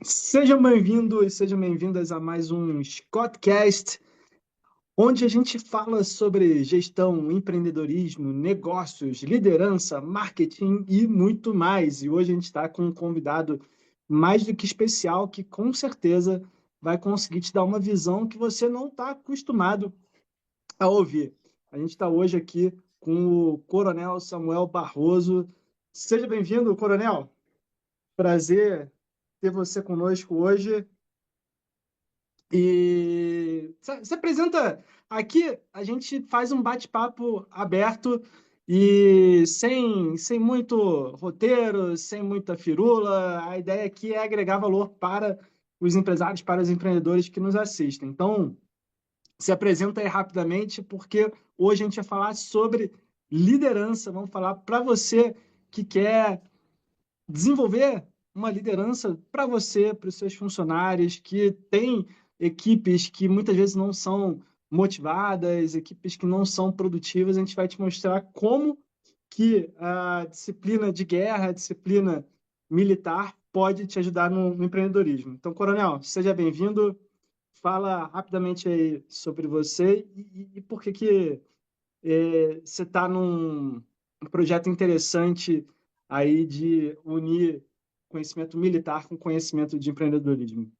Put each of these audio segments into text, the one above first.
Sejam bem-vindos e sejam bem-vindas a mais um Scottcast, onde a gente fala sobre gestão, empreendedorismo, negócios, liderança, marketing e muito mais. E hoje a gente está com um convidado mais do que especial que com certeza vai conseguir te dar uma visão que você não está acostumado a ouvir. A gente está hoje aqui com o Coronel Samuel Barroso. Seja bem-vindo, Coronel. Prazer ter você conosco hoje. E se apresenta aqui, a gente faz um bate-papo aberto e sem muito roteiro, sem muita firula. A ideia aqui é agregar valor para os empresários, para os empreendedores que nos assistem. Então, se apresenta aí rapidamente, porque hoje a gente vai falar sobre liderança. Vamos falar para você que quer desenvolver uma liderança para você, para os seus funcionários, que tem equipes que muitas vezes não são motivadas, equipes que não são produtivas. A gente vai te mostrar como que a disciplina de guerra, a disciplina militar pode te ajudar no empreendedorismo. Então, Coronel, seja bem-vindo. Fala rapidamente aí sobre você e por que você está num projeto interessante aí de unir conhecimento militar com conhecimento de empreendedorismo.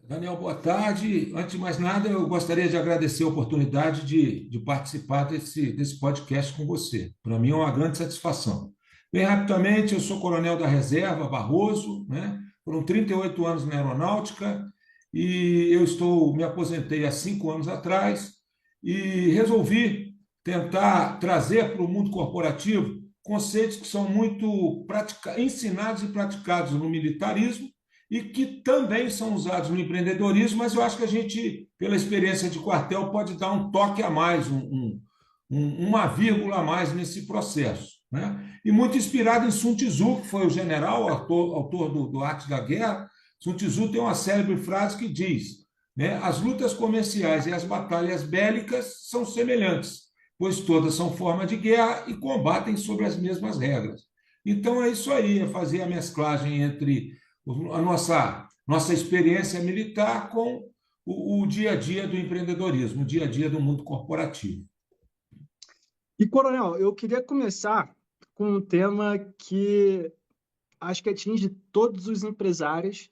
Daniel, boa tarde. Antes de mais nada, eu gostaria de agradecer a oportunidade de participar desse podcast com você. Para mim é uma grande satisfação. Bem rapidamente, eu sou coronel da reserva, Barroso, né? Foram 38 anos na aeronáutica e me aposentei há 5 anos atrás e resolvi tentar trazer para o mundo corporativo conceitos que são muito ensinados e praticados no militarismo e que também são usados no empreendedorismo, mas eu acho que a gente, pela experiência de quartel, pode dar um toque a mais, uma vírgula a mais nesse processo. Né? E muito inspirado em Sun Tzu, que foi o general, autor do Arte da Guerra. Sun Tzu tem uma célebre frase que diz: né, as lutas comerciais e as batalhas bélicas são semelhantes, pois todas são forma de guerra e combatem sobre as mesmas regras. Então é isso aí, é fazer a mesclagem entre a nossa experiência militar com o dia a dia do empreendedorismo, o dia a dia do mundo corporativo. E, Coronel, eu queria começar com um tema que acho que atinge todos os empresários,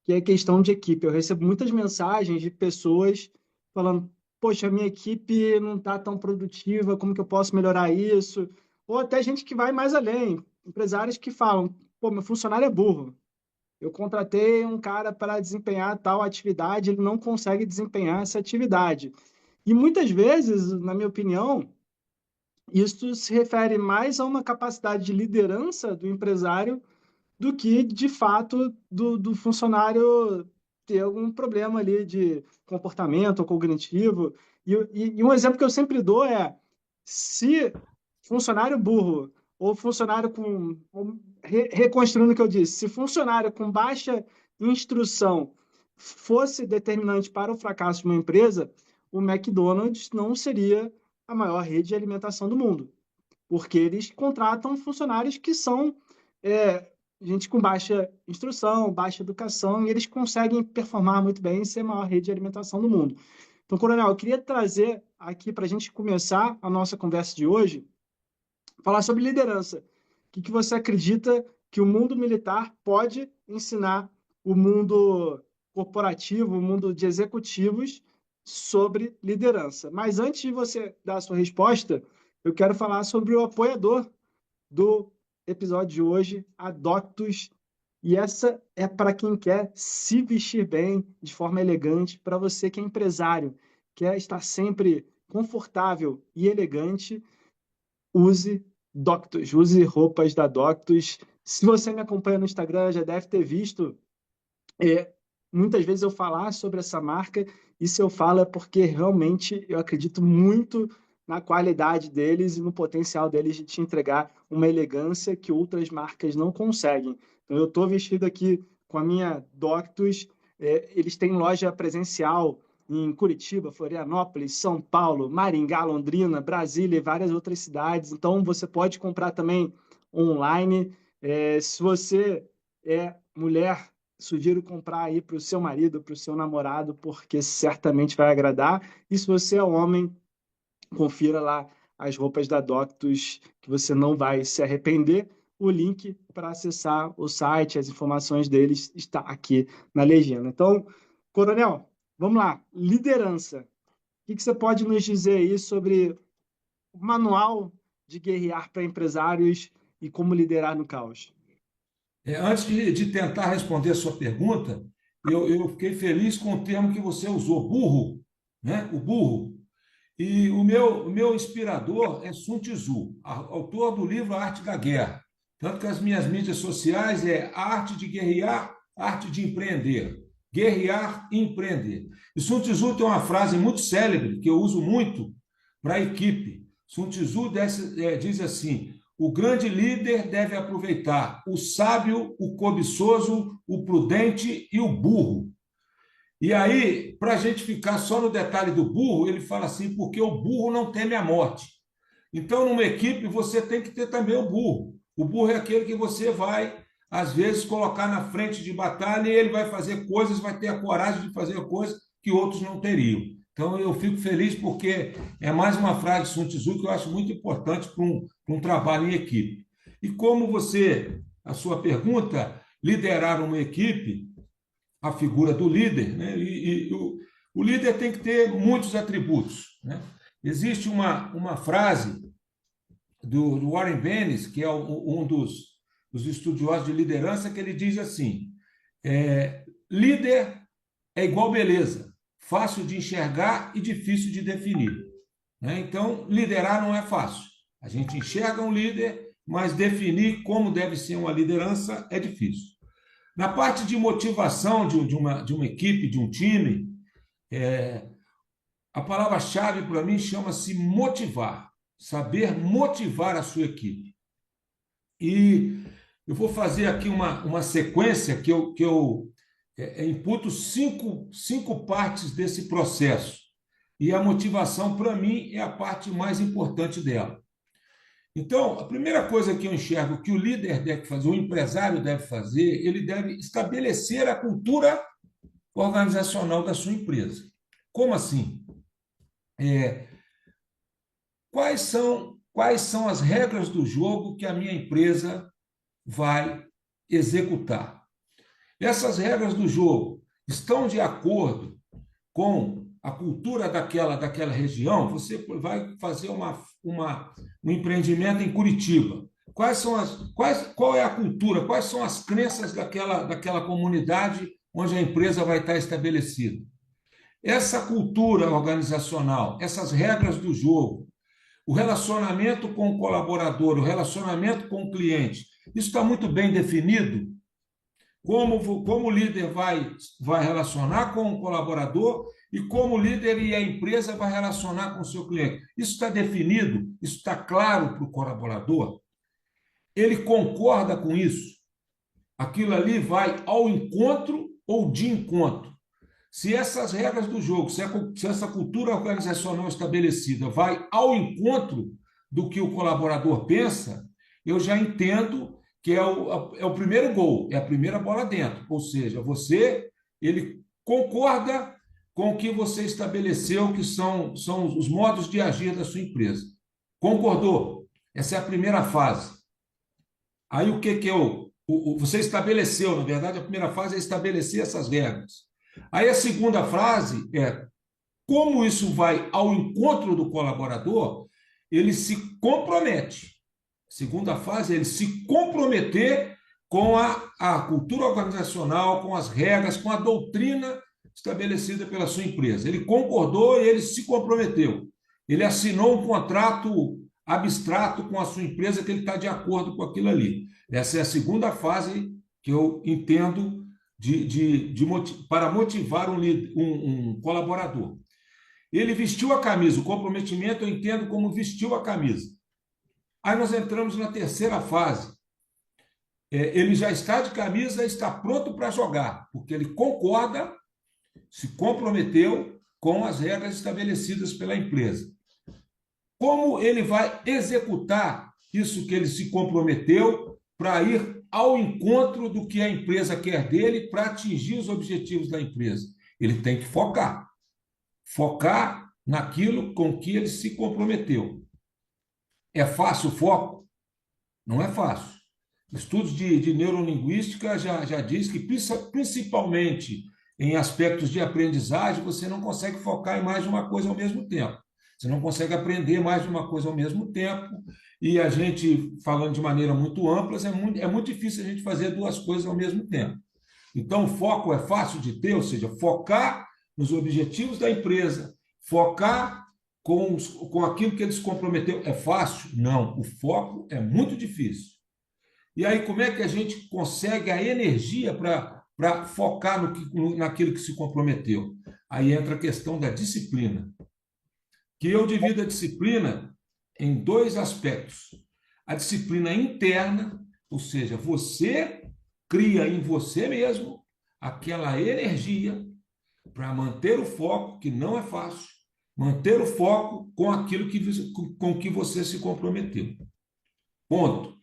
que é a questão de equipe. Eu recebo muitas mensagens de pessoas falando: poxa, a minha equipe não está tão produtiva, como que eu posso melhorar isso? Ou até gente que vai mais além, empresários que falam: pô, meu funcionário é burro. Eu contratei um cara para desempenhar tal atividade, ele não consegue desempenhar essa atividade. E muitas vezes, na minha opinião, isso se refere mais a uma capacidade de liderança do empresário do que, de fato, do funcionário ter algum problema ali de comportamento ou cognitivo. E um exemplo que eu sempre dou é: se funcionário burro ou funcionário com. Reconstruindo o que eu disse, se funcionário com baixa instrução fosse determinante para o fracasso de uma empresa, o McDonald's não seria a maior rede de alimentação do mundo, porque eles contratam funcionários que são é, gente com baixa instrução, baixa educação, e eles conseguem performar muito bem e ser a maior rede de alimentação do mundo. Então, Coronel, eu queria trazer aqui para a gente começar a nossa conversa de hoje, falar sobre liderança. O que você acredita que o mundo militar pode ensinar o mundo corporativo, o mundo de executivos sobre liderança? Mas antes de você dar a sua resposta, eu quero falar sobre o apoiador do episódio de hoje, a Doctus. E essa é para quem quer se vestir bem, de forma elegante, para você que é empresário, quer estar sempre confortável e elegante. Use Doctus, use roupas da Doctus. Se você me acompanha no Instagram, já deve ter visto é, muitas vezes eu falar sobre essa marca, e se eu falo é porque realmente eu acredito muito na qualidade deles e no potencial deles de te entregar uma elegância que outras marcas não conseguem. Então, eu estou vestido aqui com a minha Doctus. Eles têm loja presencial em Curitiba, Florianópolis, São Paulo, Maringá, Londrina, Brasília e várias outras cidades. Então, você pode comprar também online. Se você é mulher sugiro comprar aí para o seu marido, para o seu namorado, porque certamente vai agradar. E se você é homem, confira lá as roupas da Doctus, que você não vai se arrepender. O link para acessar o site, as informações deles, está aqui na legenda. Então, Coronel, vamos lá. Liderança. O que você pode nos dizer aí sobre o manual de guerrear para empresários e como liderar no caos? Antes de tentar responder a sua pergunta, eu fiquei feliz com o termo que você usou, burro, né? O burro. E o meu inspirador é Sun Tzu, autor do livro A Arte da Guerra. Tanto que as minhas mídias sociais é a arte de guerrear, a arte de empreender. Guerrear e empreender. E Sun Tzu tem uma frase muito célebre, que eu uso muito para a equipe. Sun Tzu diz assim: o grande líder deve aproveitar o sábio, o cobiçoso, o prudente e o burro. E aí, para a gente ficar só no detalhe do burro, ele fala assim, porque o burro não teme a morte. Então, numa equipe, você tem que ter também o burro. O burro é aquele que você vai, às vezes, colocar na frente de batalha e ele vai fazer coisas, vai ter a coragem de fazer coisas que outros não teriam. Então, eu fico feliz porque é mais uma frase de Sun Tzu que eu acho muito importante para um trabalho em equipe. E como a sua pergunta, liderar uma equipe, a figura do líder, né? O líder tem que ter muitos atributos, né? Existe uma frase do Warren Bennis, que é um dos estudiosos de liderança, que ele diz assim: líder é igual beleza, fácil de enxergar e difícil de definir, né? Então, liderar não é fácil. A gente enxerga um líder, mas definir como deve ser uma liderança é difícil. Na parte de motivação de uma equipe, de um time, a palavra-chave para mim chama-se motivar, saber motivar a sua equipe. E eu vou fazer aqui uma sequência que eu imputo cinco partes desse processo. E a motivação, para mim, é a parte mais importante dela. Então, a primeira coisa que eu enxergo que o líder deve fazer, o empresário deve fazer, ele deve estabelecer a cultura organizacional da sua empresa. Como assim? Quais são as regras do jogo que a minha empresa vai executar? Essas regras do jogo estão de acordo com a cultura daquela região? Você vai fazer um empreendimento em Curitiba. Qual é a cultura, quais são as crenças daquela comunidade onde a empresa vai estar estabelecida? Essa cultura organizacional, essas regras do jogo, o relacionamento com o colaborador, o relacionamento com o cliente, isso está muito bem definido? Como o líder vai relacionar com o colaborador e como o líder e a empresa vai relacionar com o seu cliente. Isso está definido? Isso está claro para o colaborador? Ele concorda com isso? Aquilo ali vai ao encontro ou de encontro? Se essas regras do jogo, se essa cultura organizacional estabelecida vai ao encontro do que o colaborador pensa, eu já entendo que é o primeiro gol, é a primeira bola dentro. Ou seja, ele concorda com o que você estabeleceu, que são os modos de agir da sua empresa. Concordou? Essa é a primeira fase. Aí o que você estabeleceu, na verdade, a primeira fase é estabelecer essas regras. Aí a segunda fase é como isso vai ao encontro do colaborador, ele se compromete. Segunda fase é ele se comprometer com a cultura organizacional, com as regras, com a doutrina estabelecida pela sua empresa. Ele concordou e ele se comprometeu. Ele assinou um contrato abstrato com a sua empresa que ele está de acordo com aquilo ali. Essa é a segunda fase que eu entendo para motivar um colaborador. Ele vestiu a camisa, o comprometimento eu entendo como vestiu a camisa. Aí nós entramos na terceira fase. Ele já está de camisa, está pronto para jogar, porque ele concorda, se comprometeu com as regras estabelecidas pela empresa. Como ele vai executar isso que ele se comprometeu para ir ao encontro do que a empresa quer dele para atingir os objetivos da empresa. Ele tem que focar naquilo com que ele se comprometeu. É fácil o foco? Não é fácil. Estudos de neurolinguística já diz que, principalmente em aspectos de aprendizagem, você não consegue focar em mais de uma coisa ao mesmo tempo. Você não consegue aprender mais de uma coisa ao mesmo tempo. E a gente, falando de maneira muito ampla, é muito difícil a gente fazer duas coisas ao mesmo tempo. Então, o foco é fácil de ter, ou seja, focar nos objetivos da empresa, focar com aquilo que eles comprometeu. É fácil? Não. O foco é muito difícil. E aí, como é que a gente consegue a energia para focar naquilo que se comprometeu? Aí entra a questão da disciplina, que eu divido a disciplina em dois aspectos. A disciplina interna, ou seja, você cria em você mesmo aquela energia para manter o foco, que não é fácil, manter o foco com aquilo com que você se comprometeu. Ponto.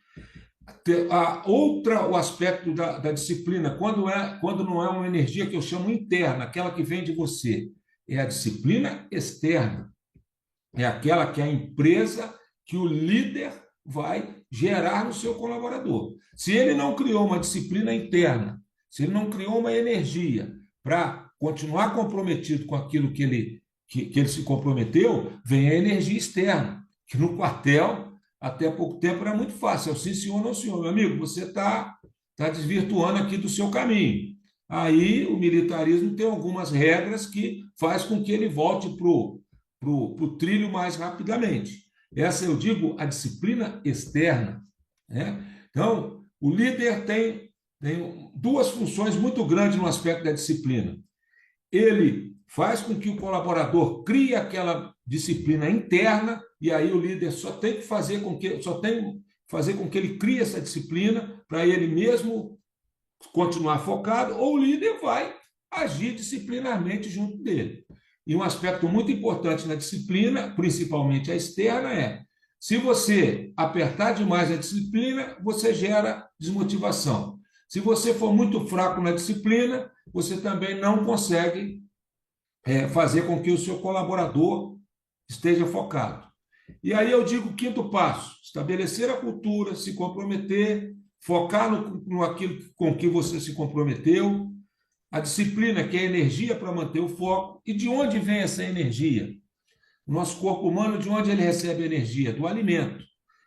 O aspecto da disciplina, quando não é uma energia que eu chamo interna, aquela que vem de você, é a disciplina externa. É aquela que a empresa, que o líder vai gerar no seu colaborador. Se ele não criou uma disciplina interna, se ele não criou uma energia para continuar comprometido com aquilo que ele se comprometeu, vem a energia externa, que no quartel até pouco tempo era muito fácil. Sim, senhor, não, senhor. Meu amigo, você tá desvirtuando aqui do seu caminho. Aí o militarismo tem algumas regras que faz com que ele volte para o trilho mais rapidamente. Essa eu digo a disciplina externa. Né? Então, o líder tem duas funções muito grandes no aspecto da disciplina. Ele faz com que o colaborador crie aquela disciplina interna, e aí o líder só tem que fazer com que ele crie essa disciplina para ele mesmo continuar focado, ou o líder vai agir disciplinarmente junto dele. E um aspecto muito importante na disciplina, principalmente a externa, é: se você apertar demais a disciplina, você gera desmotivação. Se você for muito fraco na disciplina, você também não consegue fazer com que o seu colaborador esteja focado. E aí eu digo o quinto passo: estabelecer a cultura, se comprometer, focar no aquilo com que você se comprometeu, a disciplina, que é a energia para manter o foco. E de onde vem essa energia? O nosso corpo humano, de onde ele recebe energia? Do alimento.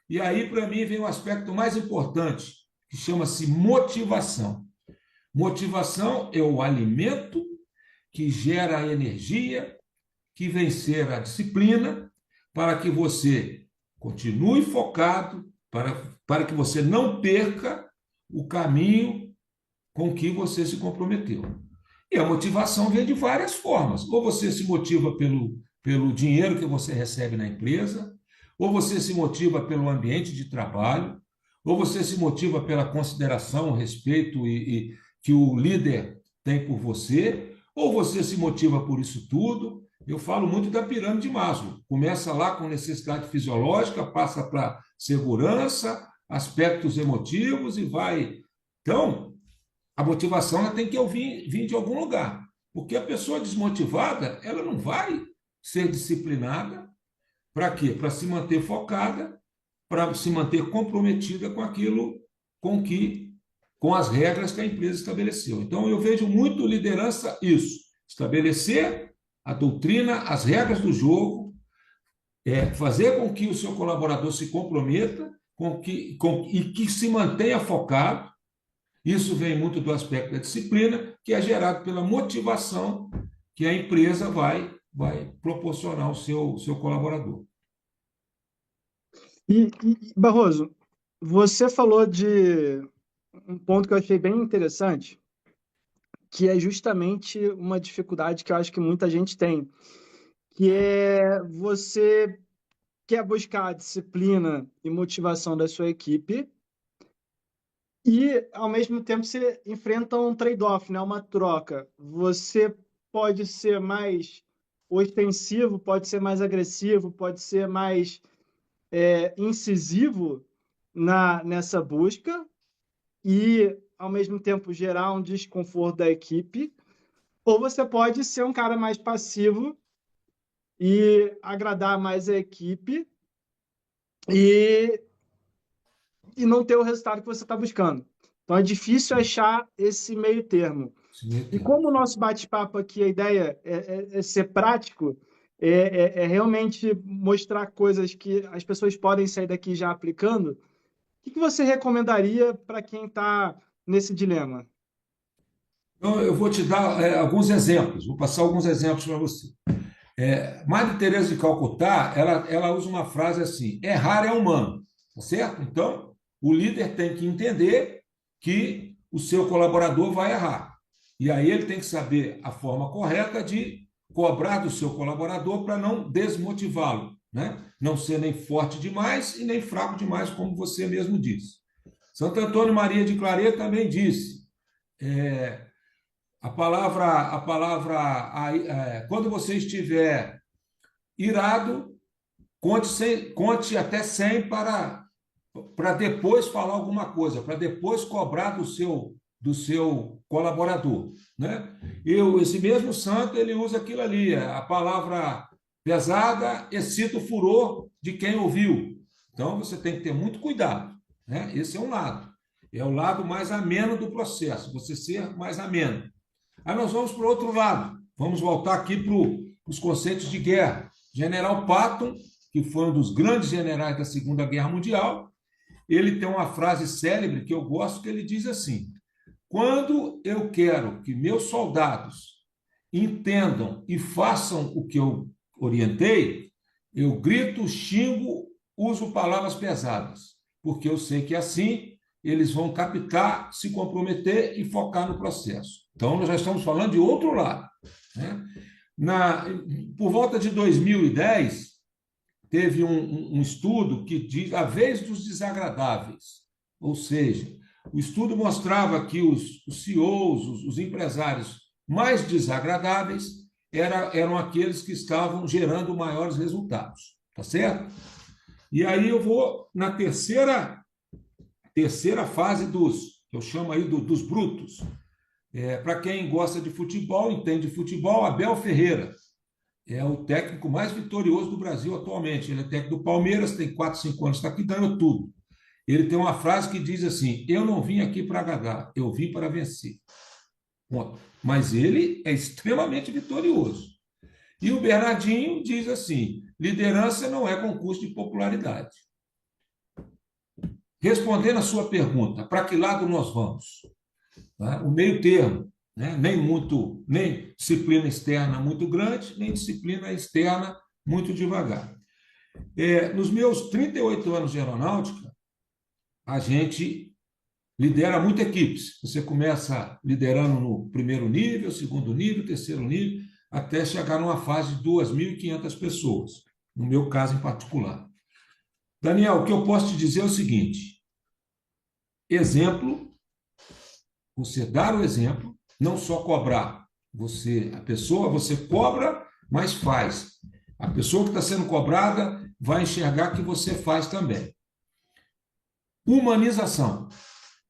E aí, para mim, vem o aspecto mais importante, que chama-se motivação. Motivação é o alimento que gera a energia, que vencer a disciplina, para que você continue focado, para que você não perca o caminho com que você se comprometeu. E a motivação vem de várias formas. Ou você se motiva pelo dinheiro que você recebe na empresa, ou você se motiva pelo ambiente de trabalho, ou você se motiva pela consideração, respeito que o líder tem por você, ou você se motiva por isso tudo. Eu falo muito da pirâmide de Maslow. Começa lá com necessidade fisiológica, passa para segurança, aspectos emotivos e vai. Então, a motivação ela tem que vir de algum lugar. Porque a pessoa desmotivada, ela não vai ser disciplinada. Para quê? Para se manter focada, para se manter comprometida com aquilo com as regras que a empresa estabeleceu. Então, eu vejo muito liderança isso: estabelecer a doutrina, as regras do jogo, fazer com que o seu colaborador se comprometa e que se mantenha focado. Isso vem muito do aspecto da disciplina, que é gerado pela motivação que a empresa vai proporcionar ao seu colaborador. Barroso, você falou de um ponto que eu achei bem interessante, que é justamente uma dificuldade que eu acho que muita gente tem, que é você quer buscar a disciplina e motivação da sua equipe e, ao mesmo tempo, você enfrenta um trade-off, né? Uma troca. Você pode ser mais ostensivo, pode ser mais agressivo, pode ser mais incisivo nessa busca, e, ao mesmo tempo, gerar um desconforto da equipe, ou você pode ser um cara mais passivo e agradar mais a equipe e, e não ter o resultado que você está buscando. Então, é difícil achar esse meio termo. Esse meio E termo. como o nosso bate-papo aqui, a ideia é ser prático, é realmente mostrar coisas que as pessoas podem sair daqui já aplicando, o que você recomendaria para quem está nesse dilema? Então, eu vou te dar alguns exemplos, vou passar alguns exemplos para você. Madre Teresa de Calcutá, ela usa uma frase assim: errar é humano, tá certo? Então, o líder tem que entender que o seu colaborador vai errar. E aí ele tem que saber a forma correta de cobrar do seu colaborador para não desmotivá-lo, né? Não ser nem forte demais e nem fraco demais, como você mesmo disse. Santo Antônio Maria de Claret também disse: é, quando você estiver irado, conte até 100 para depois falar alguma coisa, para depois cobrar do seu colaborador, né? Esse mesmo santo, ele usa aquilo ali, a palavra pesada excita o furor de quem ouviu. Então, você tem que ter muito cuidado, né? Esse é um lado. É o lado mais ameno do processo, você ser mais ameno. Aí nós vamos para o outro lado. Vamos voltar aqui para os conceitos de guerra. General Patton, que foi um dos grandes generais da Segunda Guerra Mundial, ele tem uma frase célebre que eu gosto, que ele diz assim: quando eu quero que meus soldados entendam e façam o que eu orientei, eu grito, xingo, uso palavras pesadas, porque eu sei que assim eles vão captar, se comprometer e focar no processo. Então, nós já estamos falando de outro lado, né? Por volta de 2010, teve um estudo que diz a vez dos desagradáveis, ou seja, o estudo mostrava que os CEOs, os empresários mais desagradáveis eram aqueles que estavam gerando maiores resultados, tá certo? E aí eu vou na terceira fase que eu chamo aí dos brutos. Para quem gosta de futebol, entende de futebol, Abel Ferreira é o técnico mais vitorioso do Brasil atualmente. Ele é técnico do Palmeiras, tem 4, 5 anos, está aqui dando tudo. Ele tem uma frase que diz assim: eu não vim aqui para agradar, eu vim para vencer. Ponto. Mas ele é extremamente vitorioso. E o Bernardinho diz assim: liderança não é concurso de popularidade. Respondendo a sua pergunta, para que lado nós vamos? Tá? O meio termo, né? Nem disciplina externa muito grande, nem disciplina externa muito devagar. Nos meus 38 anos de aeronáutica, a gente lidera muito equipes. Você começa liderando no primeiro nível, segundo nível, terceiro nível, até chegar numa fase de 2.500 pessoas, no meu caso em particular. Daniel, o que eu posso te dizer é o seguinte: exemplo, você dar o exemplo, não só cobrar. Você cobra, mas faz. A pessoa que está sendo cobrada vai enxergar que você faz também. Humanização.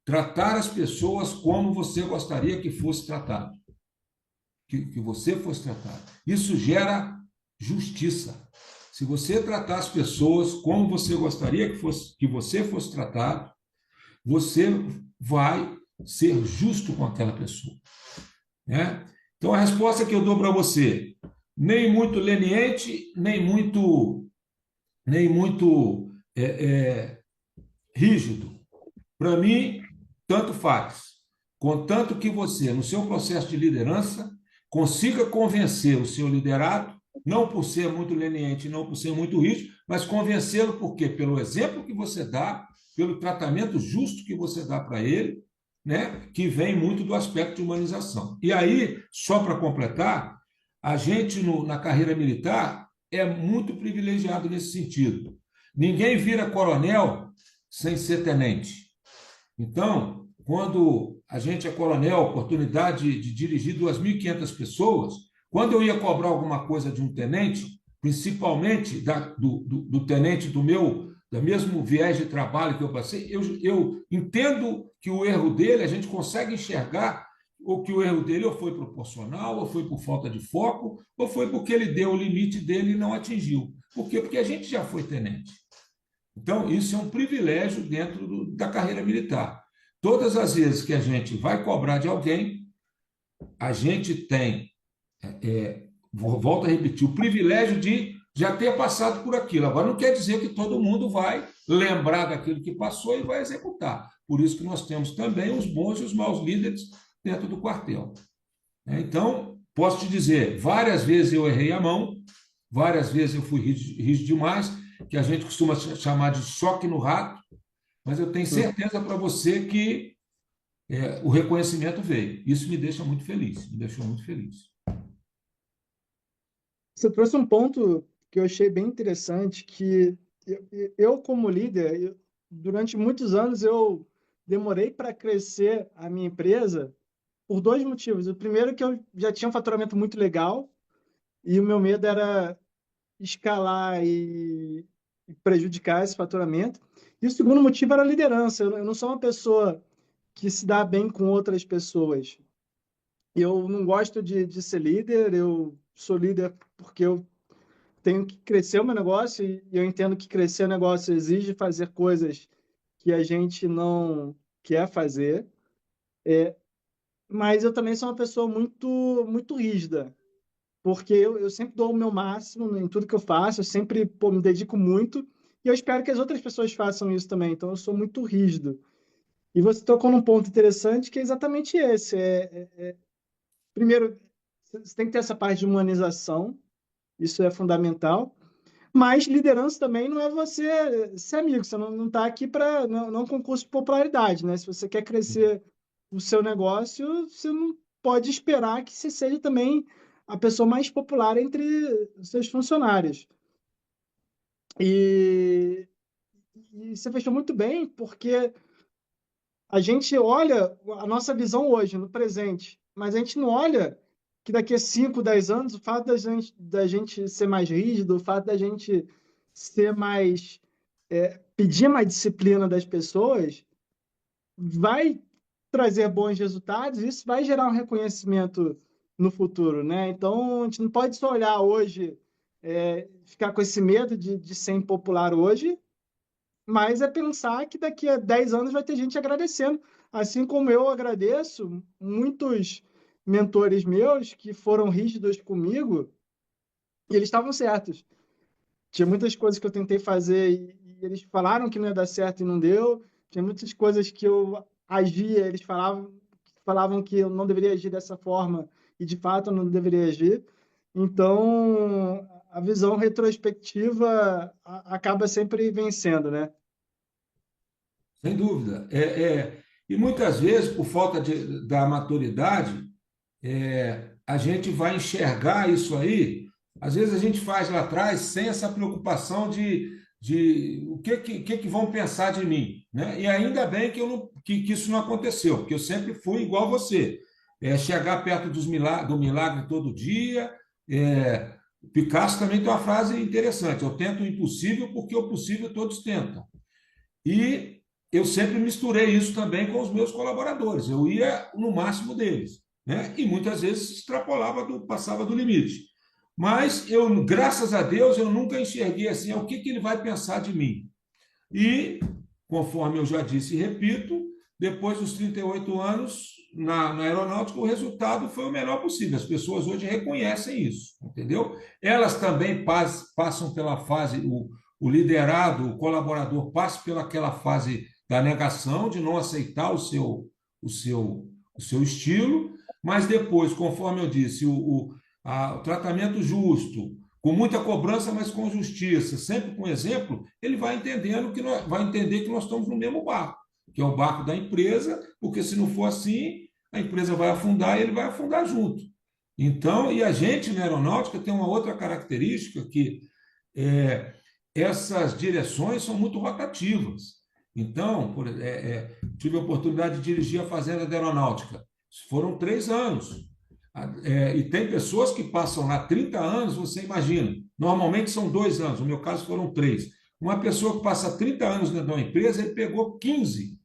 Tratar as pessoas como você gostaria que fosse tratado. Que você fosse tratado. Isso gera justiça. Se você tratar as pessoas como você gostaria que você fosse tratado, você vai ser justo com aquela pessoa, né? Então, a resposta que eu dou para você: nem muito leniente, nem muito rígido. Para mim, tanto faz. Contanto que você, no seu processo de liderança, consiga convencer o seu liderado, não por ser muito leniente, não por ser muito rígido, mas convencê-lo por quê? Pelo exemplo que você dá, pelo tratamento justo que você dá para ele, né? Que vem muito do aspecto de humanização. E aí, só para completar, a gente na carreira militar é muito privilegiado nesse sentido. Ninguém vira coronel sem ser tenente. Então, quando a gente é coronel, oportunidade de dirigir 2.500 pessoas, quando eu ia cobrar alguma coisa de um tenente, principalmente do tenente do mesmo viés de trabalho que eu passei, eu entendo que o erro dele, a gente consegue enxergar ou que o erro dele ou foi proporcional, ou foi por falta de foco, ou foi porque ele deu o limite dele e não atingiu. Por quê? Porque a gente já foi tenente. Então, isso é um privilégio dentro da carreira militar. Todas as vezes que a gente vai cobrar de alguém, a gente tem, volto a repetir, o privilégio de já ter passado por aquilo. Agora, não quer dizer que todo mundo vai lembrar daquilo que passou e vai executar. Por isso que nós temos também os bons e os maus líderes dentro do quartel. Então, posso te dizer, várias vezes eu errei a mão, várias vezes eu fui rígido demais, que a gente costuma chamar de choque no rato, mas eu tenho certeza para você que o reconhecimento veio. Isso me deixa muito feliz, me deixou muito feliz. Você trouxe um ponto que eu achei bem interessante, que eu como líder, durante muitos anos eu demorei para crescer a minha empresa por dois motivos. O primeiro é que eu já tinha um faturamento muito legal e o meu medo era escalar e prejudicar esse faturamento. E o segundo motivo era a liderança. Eu não sou uma pessoa que se dá bem com outras pessoas. Eu não gosto de ser líder, eu sou líder porque eu tenho que crescer o meu negócio e eu entendo que crescer o negócio exige fazer coisas que a gente não quer fazer. Mas eu também sou uma pessoa muito rígida, porque eu sempre dou o meu máximo em tudo que eu faço, eu sempre me dedico muito e eu espero que as outras pessoas façam isso também. Então eu sou muito rígido. E você tocou num ponto interessante que é exatamente esse. Primeiro, você tem que ter essa parte de humanização, isso é fundamental. Mas liderança também não é você ser amigo, você não está aqui para não é um concurso de popularidade, né? Se você quer crescer o seu negócio, você não pode esperar que você seja também a pessoa mais popular entre os seus funcionários. E, e você fechou muito bem, porque a gente olha a nossa visão hoje, no presente, mas a gente não olha que daqui a 5, 10 anos, o fato da gente ser mais rígido, o fato da gente ser mais, pedir mais disciplina das pessoas, vai trazer bons resultados e isso vai gerar um reconhecimento no futuro, né? Então, a gente não pode só olhar hoje, ficar com esse medo de ser impopular hoje, mas é pensar que daqui a 10 anos vai ter gente agradecendo. Assim como eu agradeço muitos mentores meus que foram rígidos comigo e eles estavam certos. Tinha muitas coisas que eu tentei fazer e eles falaram que não ia dar certo e não deu. Tinha muitas coisas que eu agia, eles falavam que eu não deveria agir dessa forma e de fato eu não deveria agir. Então, a visão retrospectiva acaba sempre vencendo, né? Sem dúvida. E muitas vezes, por falta da maturidade, a gente vai enxergar isso aí. Às vezes a gente faz lá atrás sem essa preocupação de o que vão pensar de mim, né? E ainda bem que, eu não, que isso não aconteceu, porque eu sempre fui igual você. Chegar perto do milagre todo dia. Picasso também tem uma frase interessante: eu tento o impossível porque o possível todos tentam. E eu sempre misturei isso também com os meus colaboradores. Eu ia no máximo deles, né? E muitas vezes passava do limite. Mas eu, graças a Deus, eu nunca enxerguei assim, o que ele vai pensar de mim. E, conforme eu já disse e repito, depois dos 38 anos na aeronáutica, o resultado foi o melhor possível. As pessoas hoje reconhecem isso, entendeu? Elas também passam pela fase, o liderado, o colaborador passa pelaquela fase da negação, de não aceitar o seu estilo, mas depois, conforme eu disse, o tratamento justo, com muita cobrança, mas com justiça, sempre com exemplo, ele vai entendendo vai entender que nós estamos no mesmo barco, que é o barco da empresa, porque se não for assim, a empresa vai afundar e ele vai afundar junto. Então, e a gente na aeronáutica tem uma outra característica que essas direções são muito rotativas. Então, tive a oportunidade de dirigir a Fazenda da Aeronáutica. Foram 3 anos. E tem pessoas que passam lá 30 anos, você imagina. Normalmente são 2 anos, no meu caso foram 3. Uma pessoa que passa 30 anos dentro de uma empresa, ele pegou 15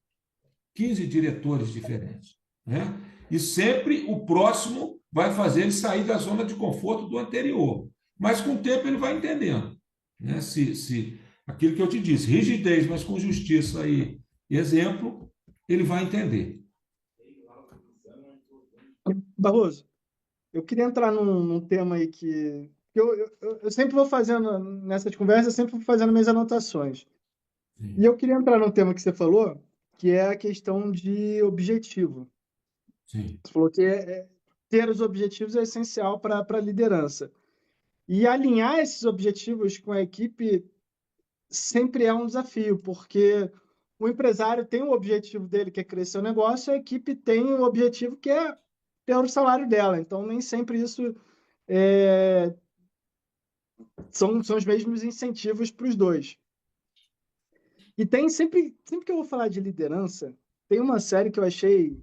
diretores diferentes, né? E sempre o próximo vai fazer ele sair da zona de conforto do anterior. Mas com o tempo ele vai entendendo, né? Se aquilo que eu te disse, rigidez, mas com justiça e exemplo, ele vai entender. Barroso, eu queria entrar num tema aí que eu sempre vou fazendo, nessas conversas, eu sempre vou fazendo minhas anotações. E Sim, eu queria entrar num tema que você falou, que é a questão de objetivo. sim, Você falou que ter os objetivos é essencial para a liderança. E alinhar esses objetivos com a equipe sempre é um desafio, porque o empresário tem o objetivo dele, que é crescer o negócio, a equipe tem o objetivo que é ter o salário dela. Então, nem sempre isso é, são os mesmos incentivos para os dois. E tem sempre que eu vou falar de liderança, tem uma série que eu achei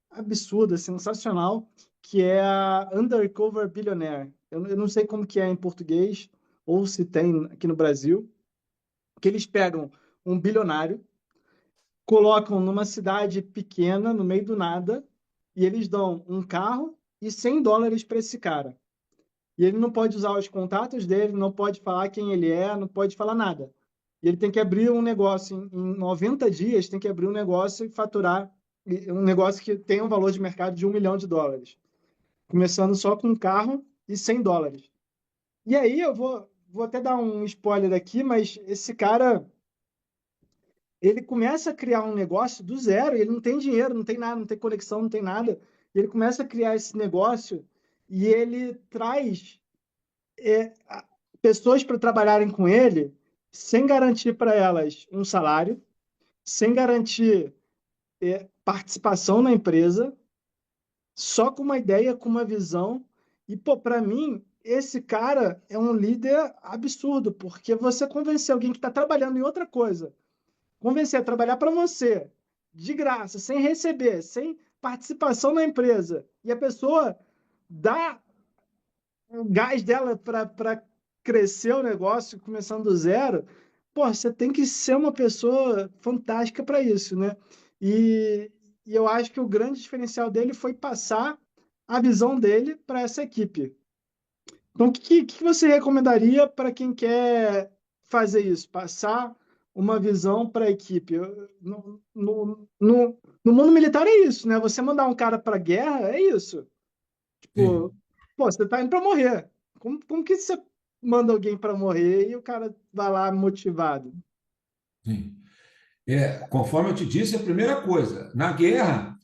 absurda, sensacional, que é a Undercover Billionaire. Eu não sei como que é em português, ou se tem aqui no Brasil, que eles pegam um bilionário, colocam numa cidade pequena, no meio do nada, e eles dão um carro e US$ 100 para esse cara. E ele não pode usar os contatos dele, não pode falar quem ele é, não pode falar nada. E ele tem que abrir um negócio em 90 dias, tem que abrir um negócio e faturar um negócio que tem um valor de mercado de US$ 1 milhão. Começando só com um carro e US$ 100. E aí eu vou até dar um spoiler aqui, mas esse cara, ele começa a criar um negócio do zero, ele não tem dinheiro, não tem nada, não tem conexão, não tem nada. E ele começa a criar esse negócio e ele traz pessoas para trabalharem com ele sem garantir para elas um salário, sem garantir participação na empresa, só com uma ideia, com uma visão. E, pô, para mim, esse cara é um líder absurdo, porque você convencer alguém que está trabalhando em outra coisa, convencer a trabalhar para você, de graça, sem receber, sem participação na empresa, e a pessoa dá o gás dela para crescer o negócio, começando do zero, pô, você tem que ser uma pessoa fantástica para isso, né? E, e eu acho que o grande diferencial dele foi passar a visão dele para essa equipe. Então, o que você recomendaria para quem quer fazer isso? Passar uma visão para a equipe? No mundo militar é isso, né? Você mandar um cara para a guerra é isso. Tipo, sim, pô, você tá indo para morrer. Como que você manda alguém para morrer e o cara vai lá motivado? sim. Conforme eu te disse, a primeira coisa, na guerra,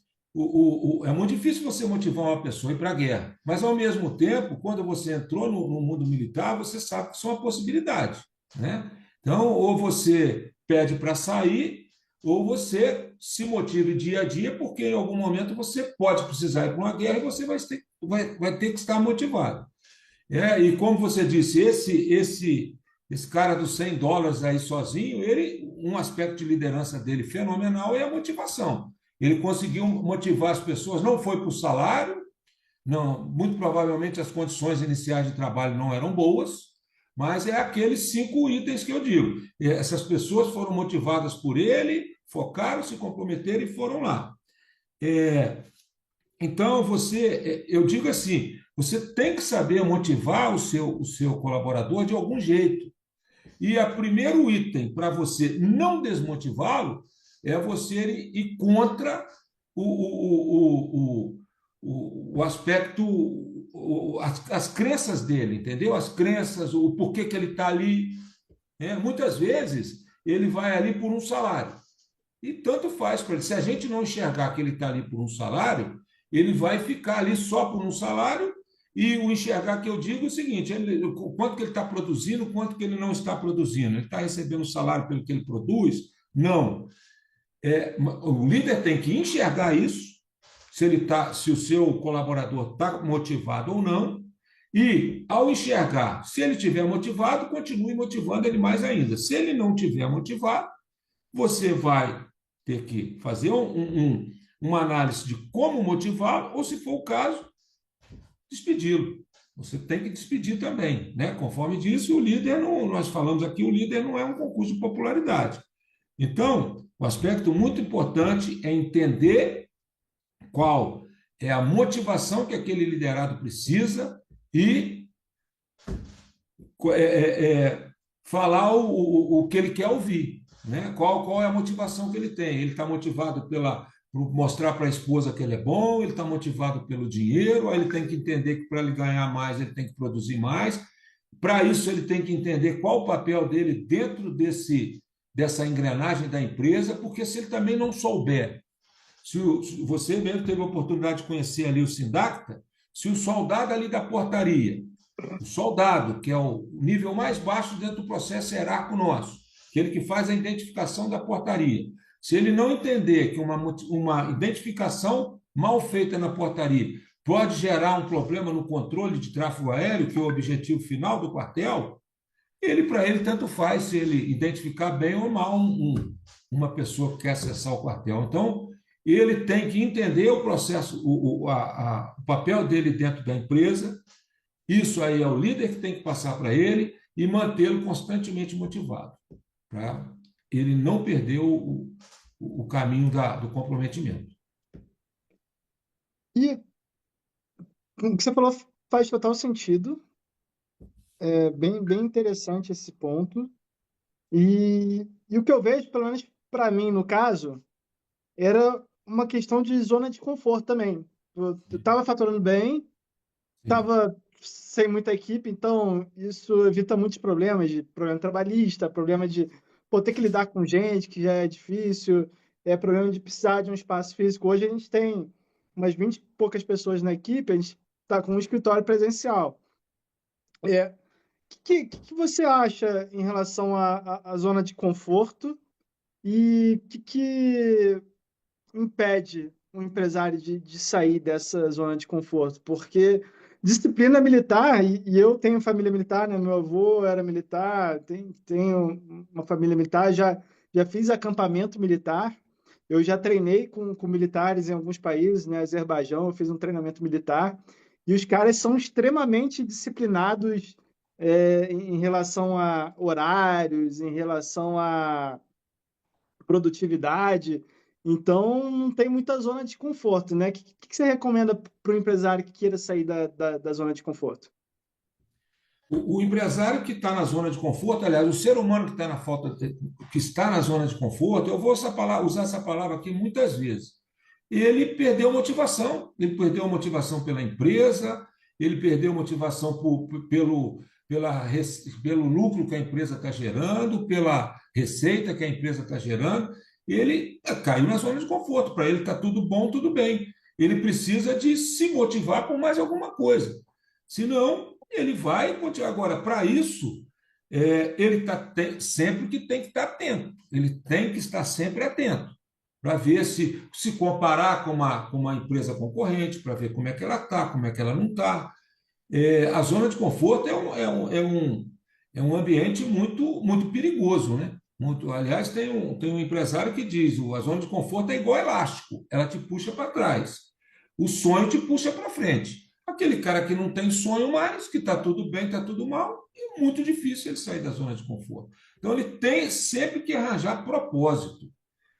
é muito difícil você motivar uma pessoa a ir para a guerra, mas ao mesmo tempo, quando você entrou no mundo militar, você sabe que isso é uma possibilidade, né? Então, ou você pede para sair, ou você se motive dia a dia, porque em algum momento você pode precisar ir para uma guerra e você vai ter que estar motivado. E como você disse, esse cara dos US$ 100 aí sozinho, um aspecto de liderança dele fenomenal é a motivação. Ele conseguiu motivar as pessoas, não foi por salário, não, muito provavelmente as condições iniciais de trabalho não eram boas, mas é aqueles 5 itens que eu digo. Essas pessoas foram motivadas por ele, focaram, se comprometeram e foram lá. É, então, eu digo assim, você tem que saber motivar o seu colaborador de algum jeito. E o primeiro item para você não desmotivá-lo é você ir contra o, o, o aspecto, as crenças dele, entendeu? As crenças, o porquê que ele está ali. Muitas vezes ele vai ali por um salário. E tanto faz para ele. Se a gente não enxergar que ele está ali por um salário, ele vai ficar ali só por um salário. E o enxergar que eu digo é o seguinte: o quanto que ele está produzindo, o quanto que ele não está produzindo. Ele está recebendo salário pelo que ele produz? Não. O líder tem que enxergar isso, se o seu colaborador está motivado ou não. E, ao enxergar, se ele estiver motivado, continue motivando ele mais ainda. Se ele não estiver motivado, você vai ter que fazer uma análise de como motivá-lo, ou, se for o caso, despedi-lo. Você tem que despedir também, né? Conforme disse, o líder não, nós falamos aqui, o líder não é um concurso de popularidade. Então, o aspecto muito importante é entender qual é a motivação que aquele liderado precisa e é, falar o que ele quer ouvir, né? Qual é a motivação que ele tem? Ele está motivado por mostrar para a esposa que ele é bom, ele está motivado pelo dinheiro, aí ele tem que entender que para ele ganhar mais, ele tem que produzir mais. Para isso, ele tem que entender qual o papel dele dentro dessa engrenagem da empresa, porque se ele também não souber, se você mesmo teve a oportunidade de conhecer ali o Sindacta, se o soldado ali da portaria, o soldado, que é o nível mais baixo dentro do processo hierárquico nosso, aquele que faz a identificação da portaria, se ele não entender que uma identificação mal feita na portaria pode gerar um problema no controle de tráfego aéreo, que é o objetivo final do quartel, para ele, tanto faz se ele identificar bem ou mal uma pessoa que quer acessar o quartel. Então, ele tem que entender o processo, o papel dele dentro da empresa. Isso aí é o líder que tem que passar para ele e mantê-lo constantemente motivado, para ele não perder o caminho do comprometimento. E o que você falou faz total sentido. É bem interessante esse ponto. E o que eu vejo, pelo menos para mim, no caso, era uma questão de zona de conforto também. Eu estava faturando bem, Sim, estava sem muita equipe, então isso evita muitos problemas, de problema trabalhista, problema de ter que lidar com gente, que já é difícil, problema de precisar de um espaço físico. Hoje a gente tem umas 20 e poucas pessoas na equipe, a gente está com um escritório presencial. É, que você acha em relação à zona de conforto e que impede um empresário de sair dessa zona de conforto? Porque disciplina militar, e eu tenho família militar, né? Meu avô era militar, tenho uma família militar, já fiz acampamento militar, eu já treinei com militares em alguns países, né? Azerbaijão, eu fiz um treinamento militar, e os caras são extremamente disciplinados em relação a horários, em relação a produtividade. Então, não tem muita zona de conforto, né? O que você recomenda para o empresário que queira sair da zona de conforto? o empresário que está na zona de conforto, aliás, o ser humano que está que está na zona de conforto, eu vou usar essa palavra aqui muitas vezes. Ele perdeu motivação, ele perdeu motivação pela empresa, ele perdeu motivação pelo lucro que a empresa está gerando, pela receita que a empresa está gerando. Ele caiu na zona de conforto. Para ele está tudo bom, tudo bem. Ele precisa de se motivar por mais alguma coisa. Senão, ele vai continuar. Agora, para isso, ele sempre que tem que estar atento. Ele tem que estar sempre atento para ver se comparar com uma empresa concorrente, para ver como é que ela está, como é que ela não está. A zona de conforto é um ambiente muito, muito perigoso, né? Aliás, tem um empresário que diz: a zona de conforto é igual elástico, ela te puxa para trás. O sonho te puxa para frente. Aquele cara que não tem sonho mais, que está tudo bem, está tudo mal, é muito difícil ele sair da zona de conforto. Então, ele tem sempre que arranjar propósito.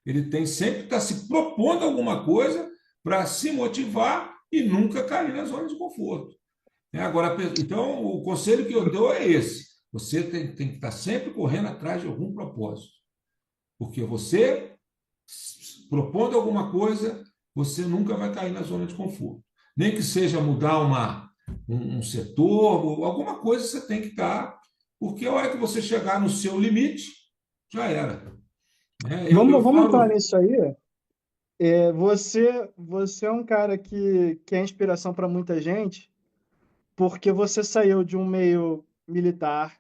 Ele tem sempre que estar se propondo alguma coisa para se motivar e nunca cair na zona de conforto. Agora, então, o conselho que eu dou é esse: você tem que estar sempre correndo atrás de algum propósito, porque você, propondo alguma coisa, você nunca vai cair na zona de conforto. Nem que seja mudar um setor, alguma coisa você tem que estar, porque a hora que você chegar no seu limite, já era. Eu Vamos entrar falo. nisso aí. Você é um cara que é inspiração para muita gente, porque você saiu de um meio militar,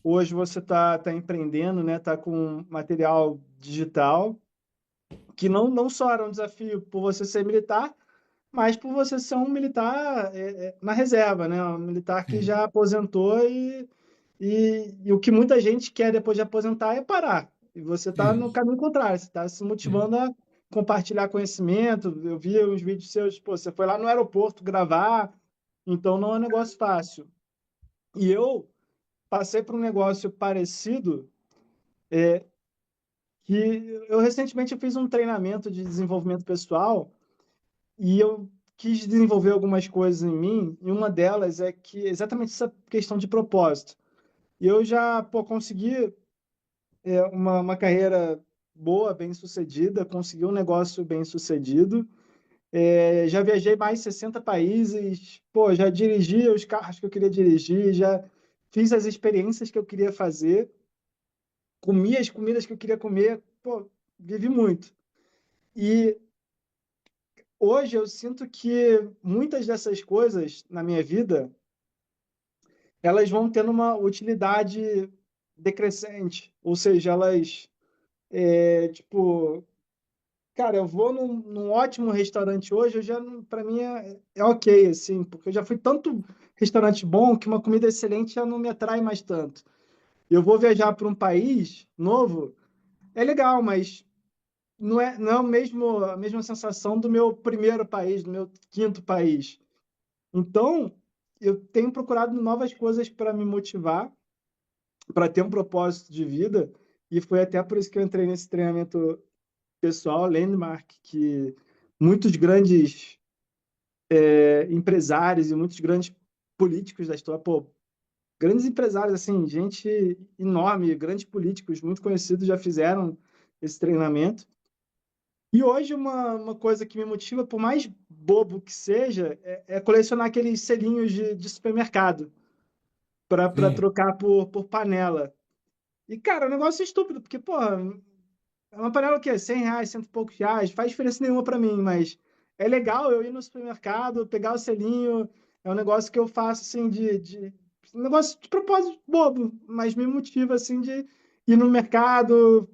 hoje você tá empreendendo, né? Tá com material digital, que não só era um desafio por você ser militar, mas por você ser um militar na reserva, né? Um militar que Sim, já aposentou e o que muita gente quer depois de aposentar é parar. E você está no isso. caminho contrário, você está se motivando a compartilhar conhecimento. Eu vi uns vídeos seus, pô, você foi lá no aeroporto gravar. Então, não é um negócio fácil. E eu passei por um negócio parecido, que eu recentemente fiz um treinamento de desenvolvimento pessoal e eu quis desenvolver algumas coisas em mim, e uma delas é que exatamente essa questão de propósito. E eu já, pô, consegui uma carreira boa, bem-sucedida, consegui um negócio bem-sucedido. Já viajei mais de 60 países, pô, já dirigi os carros que eu queria dirigir, já fiz as experiências que eu queria fazer, comi as comidas que eu queria comer, pô, vivi muito. E hoje eu sinto que muitas dessas coisas na minha vida, elas vão tendo uma utilidade decrescente, ou seja, elas, tipo, cara, eu vou num ótimo restaurante hoje, eu já, para mim é ok, assim, porque eu já fui tanto restaurante bom que uma comida excelente já não me atrai mais tanto. Eu vou viajar para um país novo, é legal, mas não é a mesma sensação do meu primeiro país, do meu quinto país. Então, eu tenho procurado novas coisas para me motivar, para ter um propósito de vida, e foi até por isso que eu entrei nesse treinamento pessoal, Landmark, que muitos grandes empresários e muitos grandes políticos da história, pô, grandes empresários, assim, gente enorme, grandes políticos muito conhecidos já fizeram esse treinamento. E hoje uma coisa que me motiva, por mais bobo que seja, é colecionar aqueles selinhos de supermercado para Sim. trocar por panela. E, cara, é um negócio estúpido, porque, porra, é uma panela que é R$ 100, cento e poucos reais, faz diferença nenhuma para mim, mas é legal eu ir no supermercado, pegar o selinho, é um negócio que eu faço, assim, um negócio de propósito bobo, mas me motiva, assim, de ir no mercado,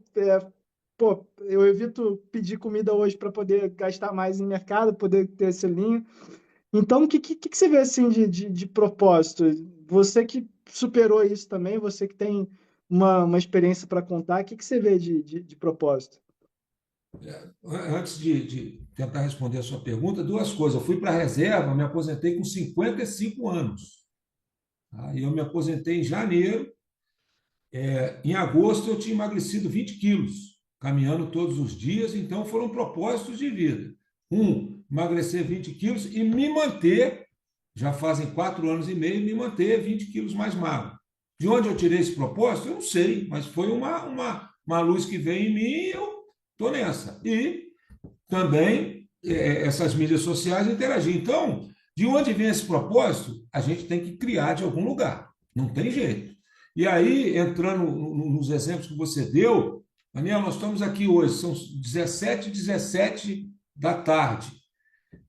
pô, eu evito pedir comida hoje para poder gastar mais em mercado, poder ter selinho. Então, o que você vê assim de propósito? Você que superou isso também, você que tem uma experiência para contar, o que você vê de propósito? Antes de tentar responder a sua pergunta, duas coisas. Eu fui para a reserva, me aposentei com 55 anos. Tá? E eu me aposentei em janeiro. Em agosto, eu tinha emagrecido 20 quilos, caminhando todos os dias. Então, foram propósitos de vida. Um, emagrecer 20 quilos e me manter, já fazem 4 anos e meio, me manter 20 quilos mais magro. De onde eu tirei esse propósito? Eu não sei, mas foi uma luz que veio em mim e eu estou nessa. E também essas mídias sociais interagir. Então, de onde vem esse propósito? A gente tem que criar de algum lugar. Não tem jeito. E aí, entrando nos exemplos que você deu, Daniel, nós estamos aqui hoje, são 17h17 da tarde.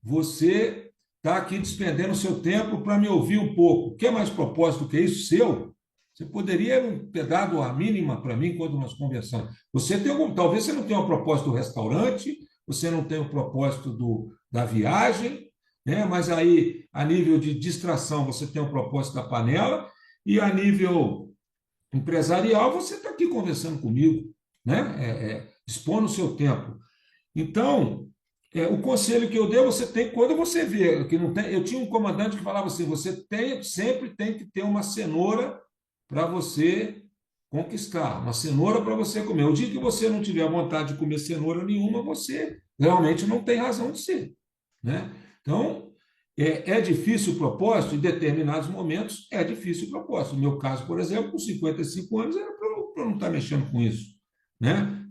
Você está aqui despendendo o seu tempo para me ouvir um pouco. Quer mais propósito do que isso seu? Você poderia ter dado a mínima para mim quando nós conversamos. Você tem algum, talvez você não tenha o propósito do restaurante, você não tem o propósito da viagem, né? Mas aí, a nível de distração, você tem o propósito da panela, e a nível empresarial, você está aqui conversando comigo, né? Expondo o seu tempo. Então, o conselho que eu dei, você tem, quando você vê que não tem, eu tinha um comandante que falava assim, sempre tem que ter uma cenoura para você conquistar, uma cenoura para você comer. O dia que você não tiver vontade de comer cenoura nenhuma, você realmente não tem razão de ser, né? Então, é difícil o propósito, em determinados momentos é difícil o propósito. No meu caso, por exemplo, com 55 anos, era para eu não estar mexendo com isso, né?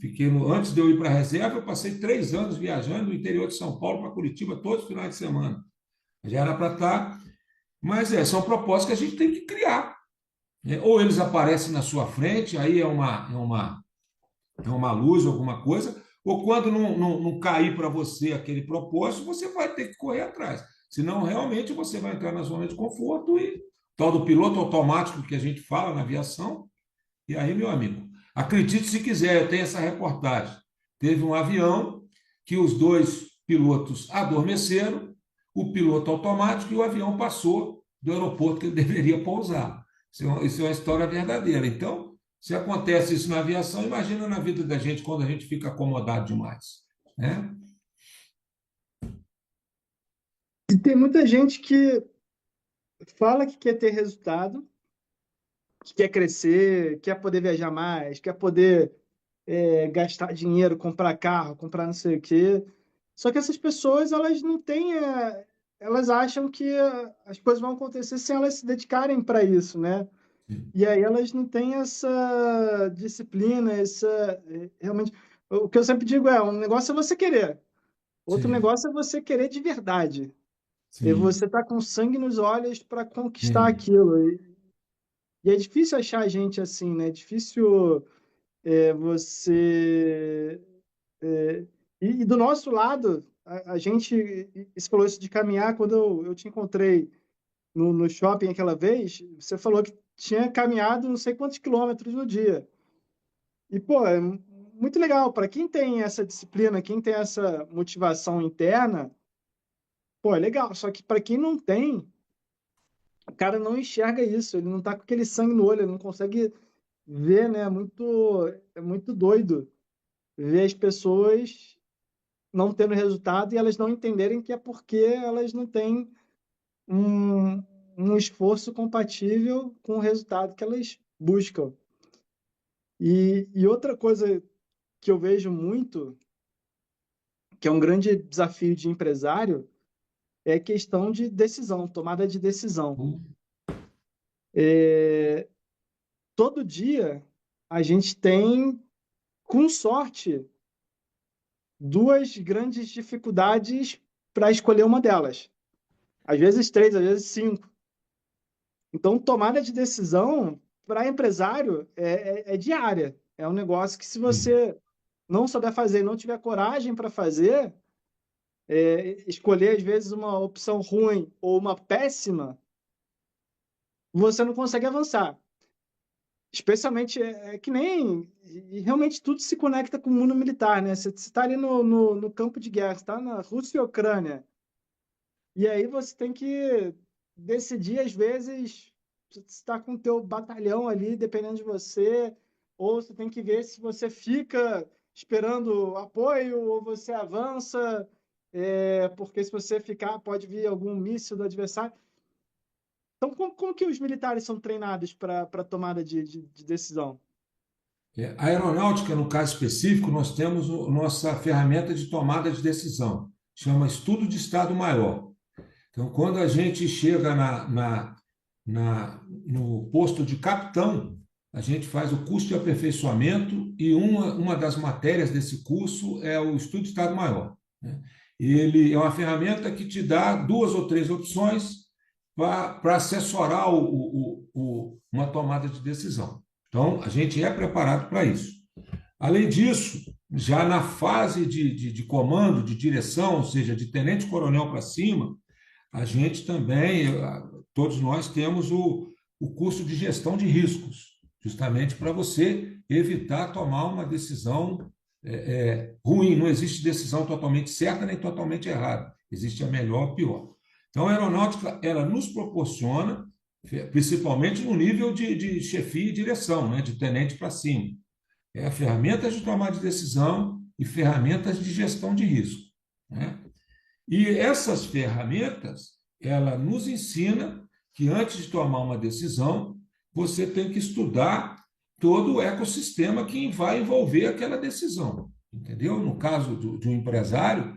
Antes de eu ir para a reserva, eu passei 3 anos viajando no interior de São Paulo para Curitiba todos os finais de semana. Já era para estar, mas são propósitos que a gente tem que criar, né? Ou eles aparecem na sua frente, aí é uma luz, alguma coisa, ou quando não cair para você aquele propósito, você vai ter que correr atrás. Senão, realmente, você vai entrar na zona de conforto e tal do piloto automático que a gente fala na aviação. E aí, meu amigo, acredite se quiser, eu tenho essa reportagem. Teve um avião que os dois pilotos adormeceram, o piloto automático, e o avião passou do aeroporto que ele deveria pousar. Isso é uma história verdadeira. Então, se acontece isso na aviação, imagina na vida da gente quando a gente fica acomodado demais, né? E tem muita gente que fala que quer ter resultado, que quer crescer, quer poder viajar mais, quer poder gastar dinheiro, comprar carro, comprar não sei o quê. Só que essas pessoas, elas não têm, elas acham que as coisas vão acontecer sem elas se dedicarem para isso, né? E aí elas não têm essa disciplina, realmente. O que eu sempre digo um negócio é você querer, outro Sim, negócio é você querer de verdade. E sim, você tá com sangue nos olhos para conquistar sim, aquilo. E é difícil achar gente assim, né? É difícil você. é, e do nosso lado, a gente. Você falou isso de caminhar, quando eu te encontrei no shopping aquela vez, você falou que tinha caminhado não sei quantos quilômetros no dia. E, pô, é muito legal. Para quem tem essa disciplina, quem tem essa motivação interna, pô, é legal. Só que para quem não tem, o cara não enxerga isso. Ele não tá com aquele sangue no olho, ele não consegue ver, né? É muito doido ver as pessoas não tendo resultado e elas não entenderem que é porque elas não têm um, um esforço compatível com o resultado que elas buscam. E outra coisa que eu vejo muito, que é um grande desafio de empresário, é questão de decisão, tomada de decisão. Todo dia a gente tem, com sorte, duas grandes dificuldades para escolher uma delas. Às vezes três, às vezes cinco. Então, tomada de decisão para empresário é diária. É um negócio que, se sim. você não souber fazer, não tiver coragem para fazer, escolher às vezes uma opção ruim ou uma péssima, você não consegue avançar. Especialmente é que nem. E realmente tudo se conecta com o mundo militar, né? Você está ali no campo de guerra, você está na Rússia e Ucrânia. E aí você tem que decidir, às vezes, se está com o teu batalhão ali, dependendo de você, ou você tem que ver se você fica esperando apoio ou você avança, porque se você ficar, pode vir algum míssil do adversário. Então, como que os militares são treinados para tomada de decisão? A aeronáutica, no caso específico, nós temos nossa ferramenta de tomada de decisão, chama estudo de Estado Maior. Então, quando a gente chega no posto de capitão, a gente faz o curso de aperfeiçoamento e uma das matérias desse curso é o estudo de Estado Maior, né? Ele é uma ferramenta que te dá duas ou três opções para assessorar uma tomada de decisão. Então, a gente é preparado para isso. Além disso, já na fase de comando, de direção, ou seja, de tenente-coronel para cima, a gente também, todos nós temos o curso de gestão de riscos, justamente para você evitar tomar uma decisão ruim. Não existe decisão totalmente certa nem totalmente errada. Existe a melhor ou pior. Então, a aeronáutica, ela nos proporciona, principalmente no nível de chefia e direção, né, de tenente para cima, ferramentas de tomar de decisão e ferramentas de gestão de risco, né? E essas ferramentas, ela nos ensina que antes de tomar uma decisão, você tem que estudar todo o ecossistema que vai envolver aquela decisão, entendeu? No caso de um empresário,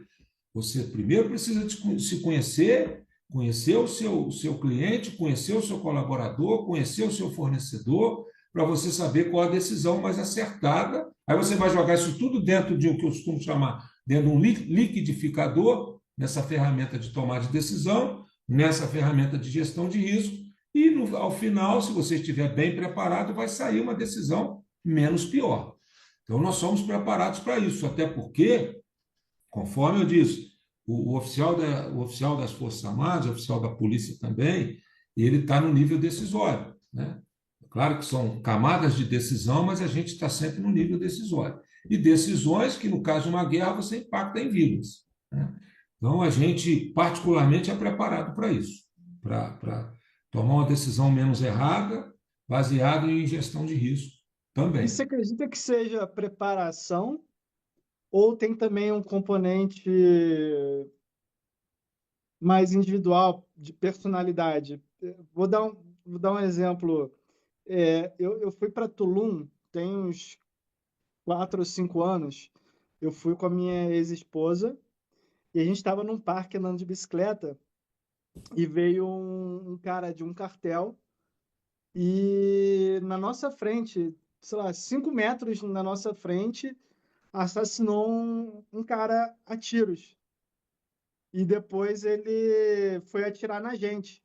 você primeiro precisa se conhecer, conhecer o seu cliente, conhecer o seu colaborador, conhecer o seu fornecedor, para você saber qual a decisão mais acertada. Aí você vai jogar isso tudo dentro de o que eu costumo chamar, dentro de um liquidificador, nessa ferramenta de tomada de decisão, nessa ferramenta de gestão de risco, e ao final, se você estiver bem preparado, vai sair uma decisão menos pior. Então, nós somos preparados para isso, até porque, conforme eu disse, o oficial das Forças Armadas, o oficial da polícia também, ele está no nível decisório, né? Claro que são camadas de decisão, mas a gente está sempre no nível decisório. E decisões que, no caso de uma guerra, você impacta em vidas, né? Então, a gente, particularmente, é preparado para isso, para tomar uma decisão menos errada, baseada em gestão de risco E também. você acredita que seja preparação ou tem também um componente mais individual, de personalidade? vou dar um exemplo. Eu fui para Tulum tem uns 4 ou 5 anos. Eu fui com a minha ex-esposa e a gente estava num parque andando de bicicleta e veio um cara de um cartel e na nossa frente, sei lá, 5 metros na nossa frente, assassinou um cara a tiros. E depois ele foi atirar na gente.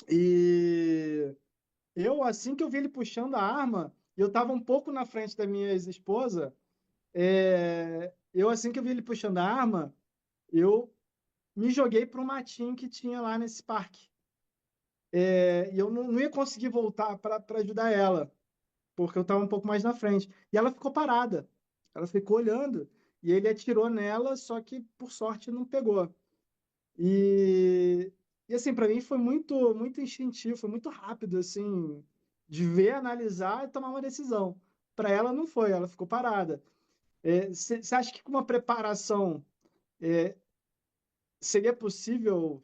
E assim que eu vi ele puxando a arma, eu estava um pouco na frente da minha ex-esposa. Assim que eu vi ele puxando a arma, eu me joguei para um matinho que tinha lá nesse parque. E eu não ia conseguir voltar para ajudar ela, porque eu estava um pouco mais na frente. E ela ficou parada, ela ficou olhando. E ele atirou nela, só que por sorte não pegou. E, assim, para mim foi muito instintivo, foi muito rápido, assim, de ver, analisar e tomar uma decisão. Para ela não foi, ela ficou parada. Você acha que com uma preparação é, seria possível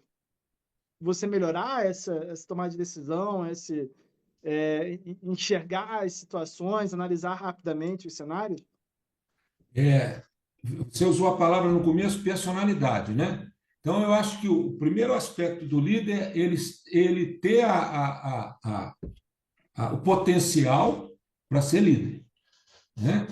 você melhorar essa tomada de decisão, enxergar as situações, analisar rapidamente os cenários? É, você usou a palavra no começo, personalidade, né? Então, eu acho que o primeiro aspecto do líder, ele ter o potencial para ser líder, né?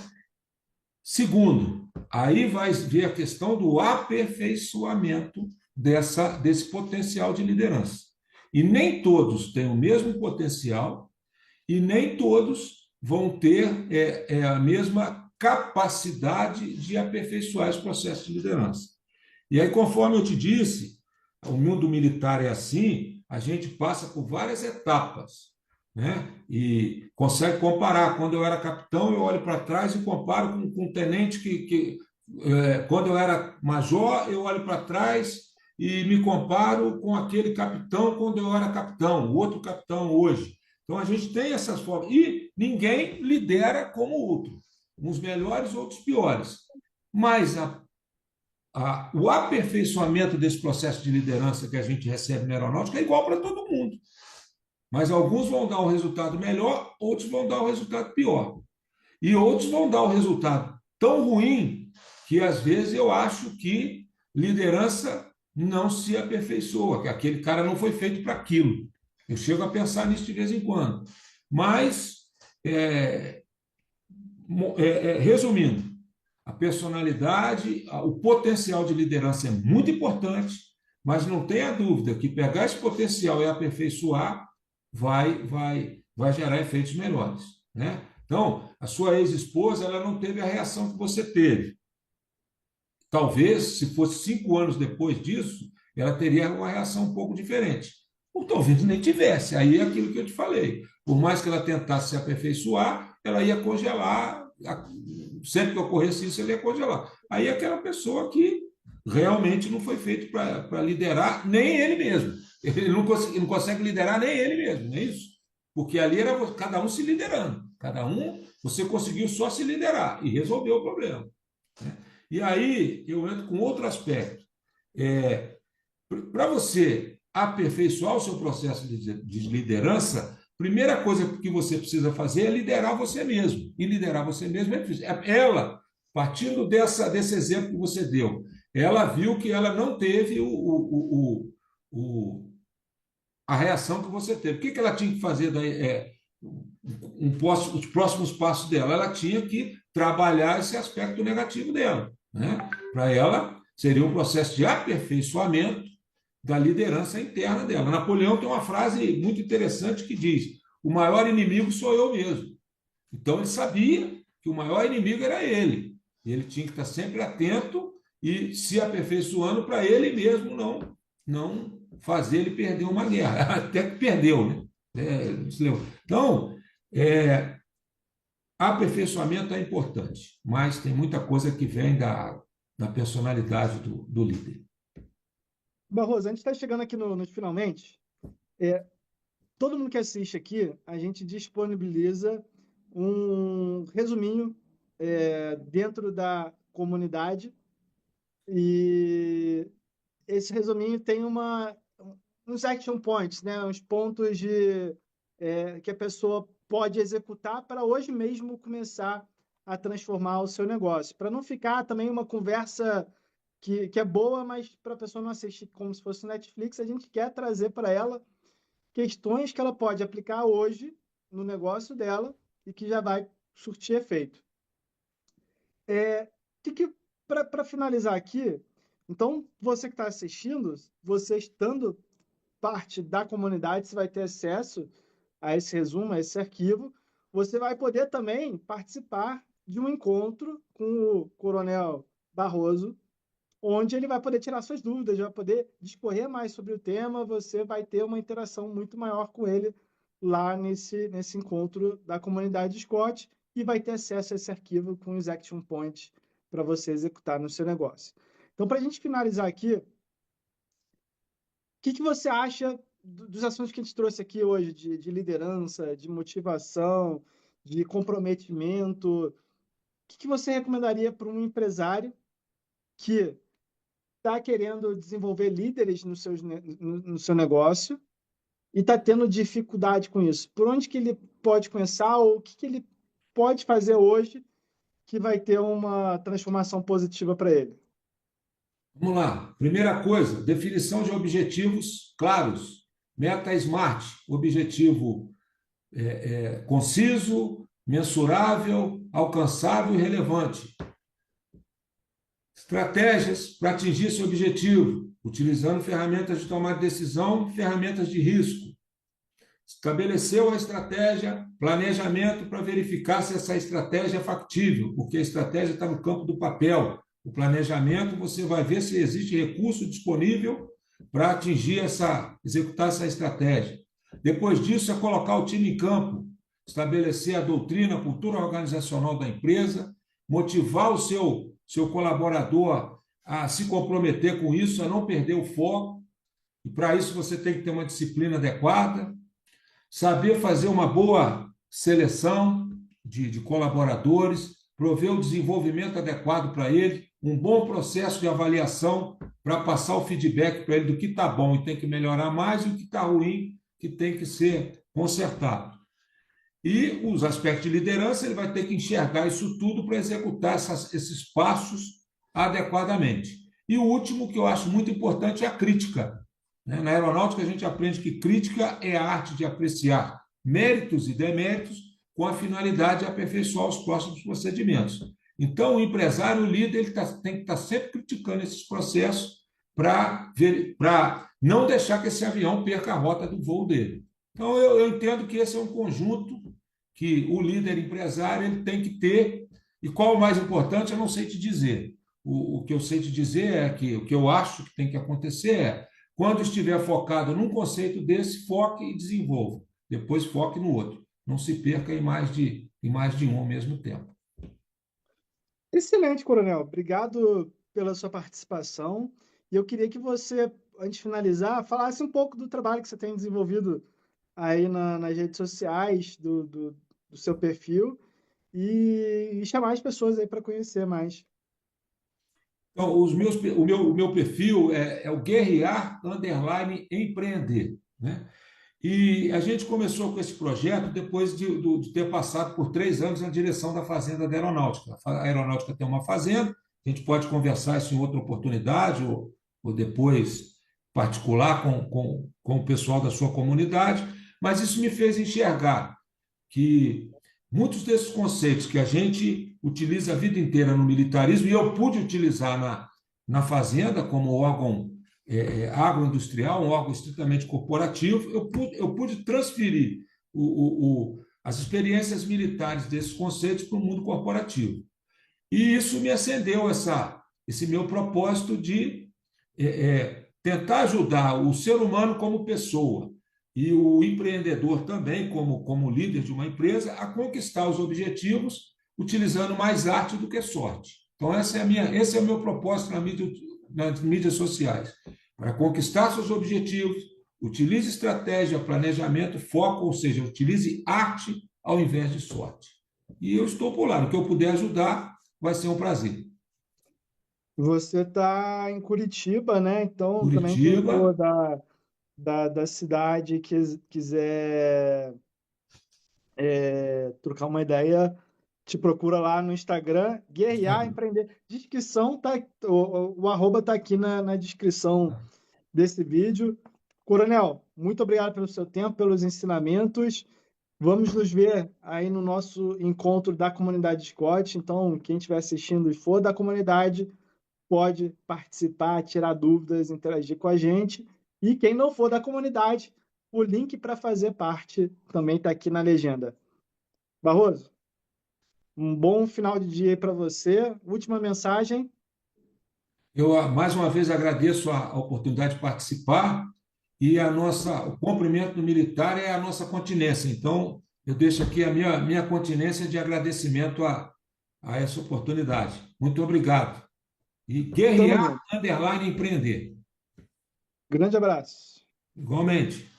Segundo, aí vai ver a questão do aperfeiçoamento desse potencial de liderança. E nem todos têm o mesmo potencial e nem todos vão ter a mesma capacidade de aperfeiçoar esse processo de liderança. E aí, conforme eu te disse, o mundo militar é assim, a gente passa por várias etapas, né? E consegue comparar. Quando eu era capitão, eu olho para trás e comparo com um tenente quando eu era major, eu olho para trás e me comparo com aquele capitão quando eu era capitão, o outro capitão hoje. Então a gente tem essas formas. E ninguém lidera como o outro. Uns melhores, outros piores. Mas o aperfeiçoamento desse processo de liderança que a gente recebe na aeronáutica é igual para todo mundo. Mas alguns vão dar um resultado melhor, outros vão dar um resultado pior. E outros vão dar um resultado tão ruim que às vezes eu acho que liderança não se aperfeiçoa, que aquele cara não foi feito para aquilo. Eu chego a pensar nisso de vez em quando. Mas, é, resumindo, a personalidade, o potencial de liderança é muito importante, mas não tenha dúvida que pegar esse potencial e aperfeiçoar vai gerar efeitos melhores, né? Então, a sua ex-esposa, ela não teve a reação que você teve. Talvez, se fosse 5 anos depois disso, ela teria uma reação um pouco diferente. Ou talvez nem tivesse. Aí é aquilo que eu te falei. Por mais que ela tentasse se aperfeiçoar, ela ia congelar. Sempre que ocorresse isso, ela ia congelar. Aí é aquela pessoa que realmente não foi feito para liderar nem ele mesmo. Ele não consegue liderar nem ele mesmo, não é isso? Porque ali era cada um se liderando. Cada um, você conseguiu só se liderar e resolveu o problema. Né? E aí eu entro com outro aspecto. É, para você aperfeiçoar o seu processo de liderança, primeira coisa que você precisa fazer é liderar você mesmo. E liderar você mesmo é difícil. Ela, partindo desse exemplo que você deu, ela viu que ela não teve o, a reação que você teve. O que ela tinha que fazer daí? Os próximos passos dela? Ela tinha que trabalhar esse aspecto negativo dela. Né? Para ela, seria um processo de aperfeiçoamento da liderança interna dela. Napoleão tem uma frase muito interessante que diz: o maior inimigo sou eu mesmo. Então ele sabia que o maior inimigo era ele. Ele tinha que estar sempre atento e se aperfeiçoando para ele mesmo não fazer ele perder uma guerra. Até que perdeu, né? Então, aperfeiçoamento é importante, mas tem muita coisa que vem da personalidade do líder. Barroso, a gente está chegando aqui nos finalmente. É, Todo mundo que assiste aqui, a gente disponibiliza um resuminho dentro da comunidade e esse resuminho tem uns action points, né? Uns pontos que a pessoa pode executar para hoje mesmo começar a transformar o seu negócio. Para não ficar também uma conversa que é boa, mas para a pessoa não assistir como se fosse Netflix, a gente quer trazer para ela questões que ela pode aplicar hoje no negócio dela e que já vai surtir efeito. Para finalizar aqui, então, você que está assistindo, você estando parte da comunidade, você vai ter acesso a esse resumo, a esse arquivo. Você vai poder também participar de um encontro com o Coronel Barroso, onde ele vai poder tirar suas dúvidas, vai poder discorrer mais sobre o tema, você vai ter uma interação muito maior com ele lá nesse encontro da comunidade Scott e vai ter acesso a esse arquivo com os action points para você executar no seu negócio. Então, para a gente finalizar aqui, o que você acha dos assuntos que a gente trouxe aqui hoje, de liderança, de motivação, de comprometimento? O que você recomendaria para um empresário que está querendo desenvolver líderes no seu negócio e está tendo dificuldade com isso? Por onde que ele pode começar ou o que ele pode fazer hoje que vai ter uma transformação positiva para ele? Vamos lá. Primeira coisa, definição de objetivos claros. Meta SMART, objetivo conciso, mensurável, alcançável e relevante. Estratégias para atingir esse objetivo, utilizando ferramentas de tomar decisão, ferramentas de risco. Estabeleceu a estratégia, planejamento para verificar se essa estratégia é factível, porque a estratégia está no campo do papel. O planejamento, você vai ver se existe recurso disponível para executar essa estratégia. Depois disso, é colocar o time em campo, estabelecer a doutrina, a cultura organizacional da empresa, motivar o seu colaborador a se comprometer com isso, a não perder o foco. E para isso você tem que ter uma disciplina adequada, saber fazer uma boa seleção de colaboradores, prover o desenvolvimento adequado para ele, um bom processo de avaliação para passar o feedback para ele do que está bom e tem que melhorar mais e o que está ruim que tem que ser consertado. E os aspectos de liderança, ele vai ter que enxergar isso tudo para executar esses passos adequadamente. E o último, que eu acho muito importante, é a crítica. Na aeronáutica, a gente aprende que crítica é a arte de apreciar méritos e deméritos com a finalidade de aperfeiçoar os próximos procedimentos. Então, o empresário, o líder, ele tem que estar sempre criticando esses processos para não deixar que esse avião perca a rota do voo dele. Então, eu entendo que esse é um conjunto que o líder empresário ele tem que ter. E qual o mais importante, eu não sei te dizer. O que eu sei te dizer é que o que eu acho que tem que acontecer é, quando estiver focado num conceito desse, foque e desenvolva. Depois foque no outro. Não se perca em mais de um ao mesmo tempo. Excelente, Coronel. Obrigado pela sua participação. E eu queria que você, antes de finalizar, falasse um pouco do trabalho que você tem desenvolvido aí nas redes sociais, do seu perfil, e chamar as pessoas aí para conhecer mais. Então, o meu perfil é o guerrear_empreender, né? E a gente começou com esse projeto depois de ter passado por 3 anos na direção da Fazenda da Aeronáutica. A Aeronáutica tem uma fazenda, a gente pode conversar isso em outra oportunidade ou depois particular com o pessoal da sua comunidade, mas isso me fez enxergar que muitos desses conceitos que a gente utiliza a vida inteira no militarismo, e eu pude utilizar na fazenda como órgão agroindustrial, um órgão estritamente corporativo, eu pude transferir as experiências militares desses conceitos para o mundo corporativo. E isso me acendeu esse meu propósito de tentar ajudar o ser humano como pessoa e o empreendedor também, como líder de uma empresa, a conquistar os objetivos utilizando mais arte do que sorte. Então, esse é o meu propósito nas mídias sociais. Para conquistar seus objetivos, utilize estratégia, planejamento, foco, ou seja, utilize arte ao invés de sorte. E eu estou por lá. No que eu puder ajudar, vai ser um prazer. Você está em Curitiba, né? Então, também quem Curitiba. for da cidade quiser trocar uma ideia, te procura lá no Instagram, Isso Guerrear aí. Empreender. Descrição tá, o arroba tá aqui na descrição desse vídeo. Coronel, muito obrigado pelo seu tempo, pelos ensinamentos. Vamos nos ver aí no nosso encontro da comunidade Scott. Então, quem estiver assistindo e for da comunidade, pode participar, tirar dúvidas, interagir com a gente. E quem não for da comunidade, o link para fazer parte também está aqui na legenda. Barroso, um bom final de dia para você. Última mensagem. Eu, mais uma vez, agradeço a oportunidade de participar e o cumprimento do militar é a nossa continência. Então, eu deixo aqui a minha continência de agradecimento a essa oportunidade. Muito obrigado. E Tamo guerrear, junto. underline, empreender. Grande abraço. Igualmente.